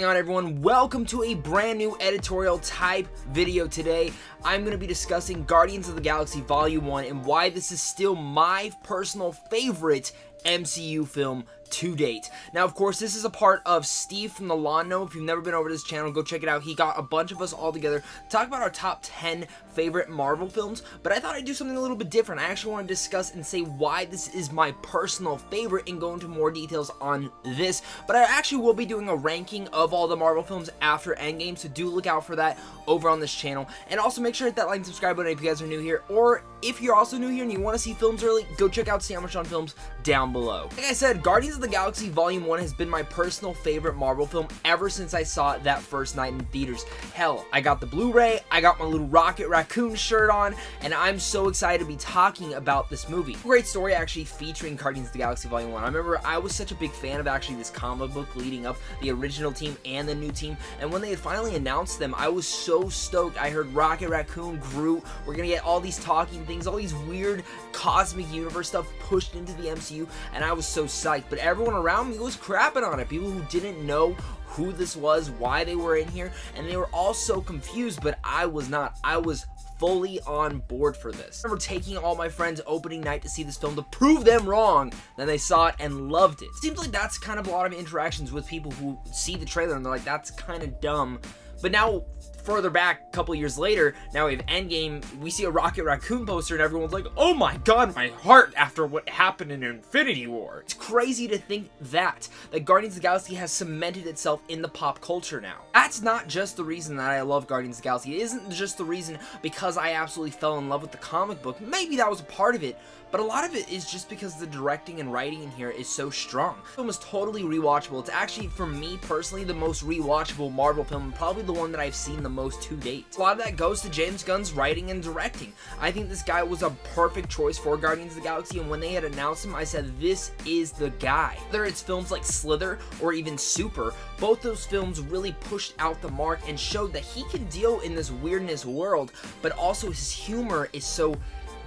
going on, everyone? Welcome to a brand new editorial type video. Today I'm going to be discussing Guardians of the Galaxy Volume 1 and why this is still my personal favorite MCU film to date. Now, of course, this is a part of Steve from the Lawn Gnome. If you've never been over to this channel, go check it out. He got a bunch of us all together to talk about our top 10 favorite Marvel films, but I thought I'd do something a little bit different. I actually want to discuss and say why this is my personal favorite and go into more details on this, but I actually will be doing a ranking of all the Marvel films after Endgame, so do look out for that over on this channel. And also make sure to hit that like and subscribe button if you guys are new here, or if you're also new here and you want to see films early, go check out Sandwich on Films down below. Like I said, Guardians of the Galaxy Volume 1 has been my personal favorite Marvel film ever since I saw it that first night in theaters. Hell, I got the Blu-ray, I got my little Rocket Raccoon shirt on, and I'm so excited to be talking about this movie. Great story actually featuring Guardians of the Galaxy Volume 1. I remember I was such a big fan of actually this comic book leading up the original team and the new team, and when they had finally announced them, I was so stoked. I heard Rocket Raccoon, Groot, we're gonna get all these talking things, all these weird cosmic universe stuff pushed into the MCU, and I was so psyched. But everyone around me was crapping on it. People who didn't know who this was, why they were in here, and they were all so confused, but I was not. I was fully on board for this. I remember taking all my friends opening night to see this film to prove them wrong. Then they saw it and loved it. Seems like that's kind of a lot of interactions with people who see the trailer and they're like, that's kind of dumb. But now, further back, a couple years later, now we have Endgame, we see a Rocket Raccoon poster and everyone's like, oh my god, my heart after what happened in Infinity War. It's crazy to think that Guardians of the Galaxy has cemented itself in the pop culture now. That's not just the reason that I love Guardians of the Galaxy. It isn't just the reason because I absolutely fell in love with the comic book. Maybe that was a part of it, but a lot of it is just because the directing and writing in here is so strong. The film is totally rewatchable. It's actually, for me personally, the most rewatchable Marvel film, and probably the one that I've seen the most to date. A lot of that goes to James Gunn's writing and directing. I think this guy was a perfect choice for Guardians of the Galaxy, and when they had announced him, I said, this is the guy. Whether it's films like Slither or even Super, both those films really pushed out the mark and showed that he can deal in this weirdness world, but also his humor is so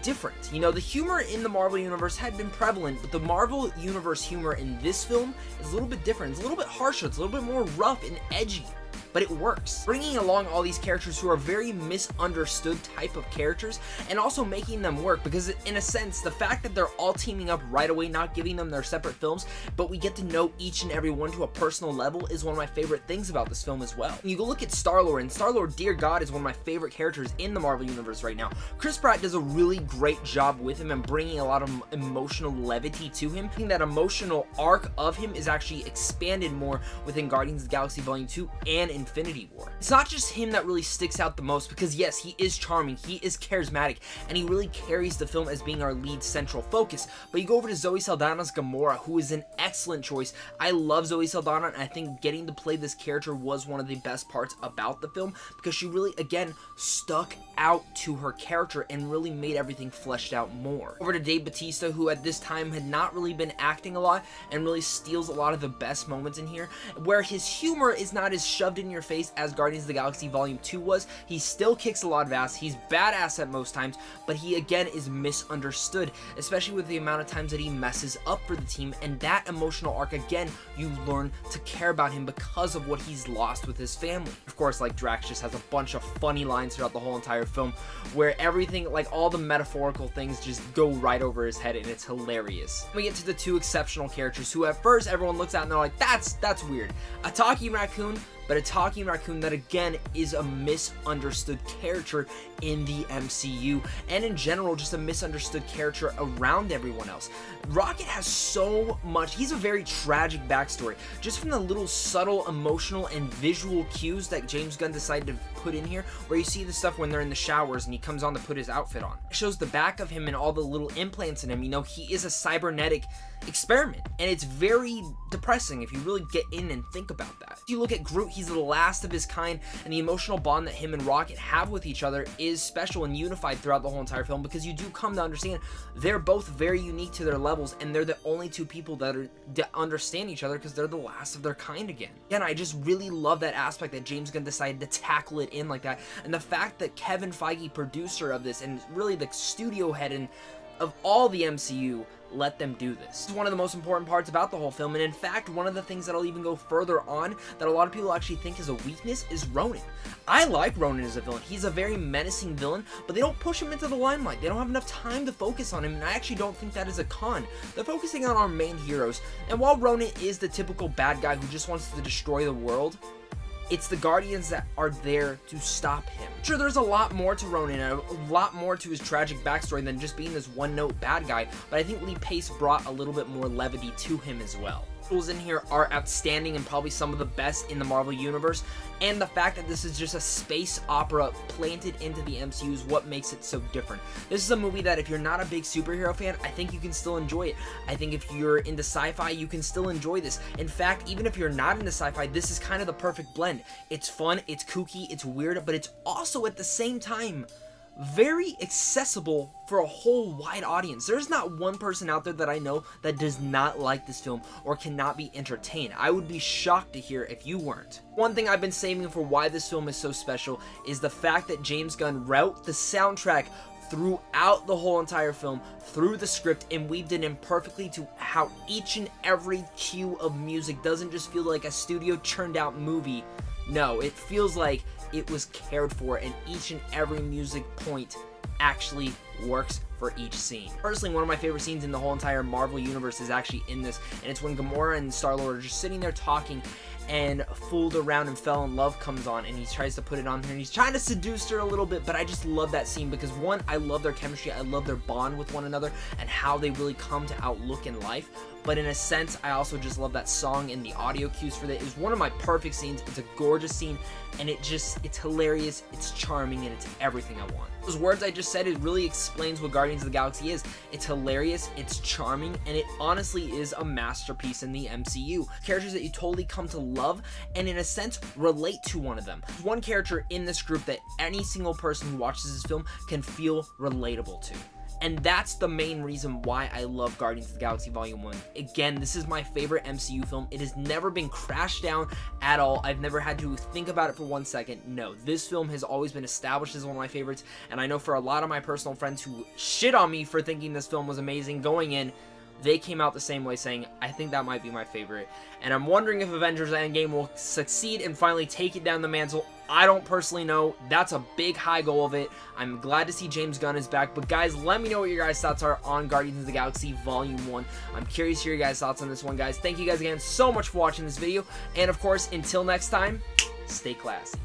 different. You know, the humor in the Marvel Universe had been prevalent, but the Marvel Universe humor in this film is a little bit different. It's a little bit harsher. It's a little bit more rough and edgy, but it works. Bringing along all these characters who are very misunderstood type of characters and also making them work, because in a sense, the fact that they're all teaming up right away, not giving them their separate films, but we get to know each and every one to a personal level is one of my favorite things about this film as well. You go look at Star-Lord, and Star-Lord, dear God, is one of my favorite characters in the Marvel Universe right now. Chris Pratt does a really great job with him and bringing a lot of emotional levity to him. I think that emotional arc of him is actually expanded more within Guardians of the Galaxy Volume 2 and Infinity War. It's not just him that really sticks out the most, because yes, he is charming, he is charismatic, and he really carries the film as being our lead central focus. But you go over to Zoe Saldana's Gamora, who is an excellent choice. I love Zoe Saldana, and I think getting to play this character was one of the best parts about the film, because she really, again, stuck out to her character and really made everything fleshed out more. Over to Dave Bautista, who at this time had not really been acting a lot and really steals a lot of the best moments in here, where his humor is not as shoved in your face as Guardians of the Galaxy Volume 2 was. He still kicks a lot of ass, he's badass at most times, but he again is misunderstood, especially with the amount of times that he messes up for the team, and that emotional arc, again, you learn to care about him because of what he's lost with his family. Of course, like, Drax just has a bunch of funny lines throughout the whole entire film, where everything, like all the metaphorical things, just go right over his head, and it's hilarious. We get to the two exceptional characters who at first everyone looks at and they're like, that's weird. A talking raccoon, but a talking raccoon that again is a misunderstood character in the MCU, and in general just a misunderstood character around everyone else. Rocket has so much, he's a very tragic backstory, just from the little subtle emotional and visual cues that James Gunn decided to put in here, where you see the stuff when they're in the showers and he comes on to put his outfit on. It shows the back of him and all the little implants in him. You know, he is a cybernetic experiment, and it's very depressing if you really get in and think about that. If you look at Groot, he's the last of his kind, and the emotional bond that him and Rocket have with each other is special and unified throughout the whole entire film, because you do come to understand they're both very unique to their levels, and they're the only two people that understand each other because they're the last of their kind again. And I just really love that aspect that James Gunn decided to tackle it in like that, and the fact that Kevin Feige, producer of this, and really the studio head and of all the MCU, let them do this. This is one of the most important parts about the whole film, and in fact, one of the things that I'll even go further on that a lot of people actually think is a weakness is Ronan. I like Ronan as a villain. He's a very menacing villain, but they don't push him into the limelight. They don't have enough time to focus on him, and I actually don't think that is a con. They're focusing on our main heroes, and while Ronan is the typical bad guy who just wants to destroy the world, it's the Guardians that are there to stop him. Sure, there's a lot more to Ronan and a lot more to his tragic backstory than just being this one-note bad guy, but I think Lee Pace brought a little bit more levity to him as well. Visuals in here are outstanding and probably some of the best in the Marvel Universe, and the fact that this is just a space opera planted into the MCU is what makes it so different. This is a movie that if you're not a big superhero fan, I think you can still enjoy it. I think if you're into sci-fi, you can still enjoy this. In fact, even if you're not into sci-fi, this is kind of the perfect blend. It's fun, it's kooky, it's weird, but it's also at the same time very accessible for a whole wide audience. There's not one person out there that I know that does not like this film or cannot be entertained. I would be shocked to hear if you weren't. One thing I've been saving for why this film is so special is the fact that James Gunn wrote the soundtrack throughout the whole entire film, through the script, and weaved it in perfectly to how each and every cue of music doesn't just feel like a studio churned out movie. No, it feels like it was cared for, and each and every music point actually works for each scene. Personally, one of my favorite scenes in the whole entire Marvel Universe is actually in this, and it's when Gamora and Star-Lord are just sitting there talking, and Fooled Around and Fell in Love comes on, and he tries to put it on her, and he's trying to seduce her a little bit, but I just love that scene because, one, I love their chemistry, I love their bond with one another, and how they really come to outlook in life. But in a sense, I also just love that song and the audio cues for that. It's one of my perfect scenes. It's a gorgeous scene, and it's hilarious, it's charming, and it's everything I want. Those words I just said, it really explains what Guardians of the Galaxy is. It's hilarious, it's charming, and it honestly is a masterpiece in the MCU. Characters that you totally come to love, and in a sense, relate to one of them. There's one character in this group that any single person who watches this film can feel relatable to. And that's the main reason why I love Guardians of the Galaxy Volume 1. Again, this is my favorite MCU film. It has never been crashed down at all. I've never had to think about it for 1 second. No, this film has always been established as one of my favorites, and I know for a lot of my personal friends who shit on me for thinking this film was amazing going in, they came out the same way saying, I think that might be my favorite. And I'm wondering if Avengers Endgame will succeed and finally take it down the mantle. I don't personally know. That's a big high goal of it. I'm glad to see James Gunn is back. But guys, let me know what your guys' thoughts are on Guardians of the Galaxy Volume 1. I'm curious to hear your guys' thoughts on this one, guys. Thank you guys again so much for watching this video. And of course, until next time, stay classy.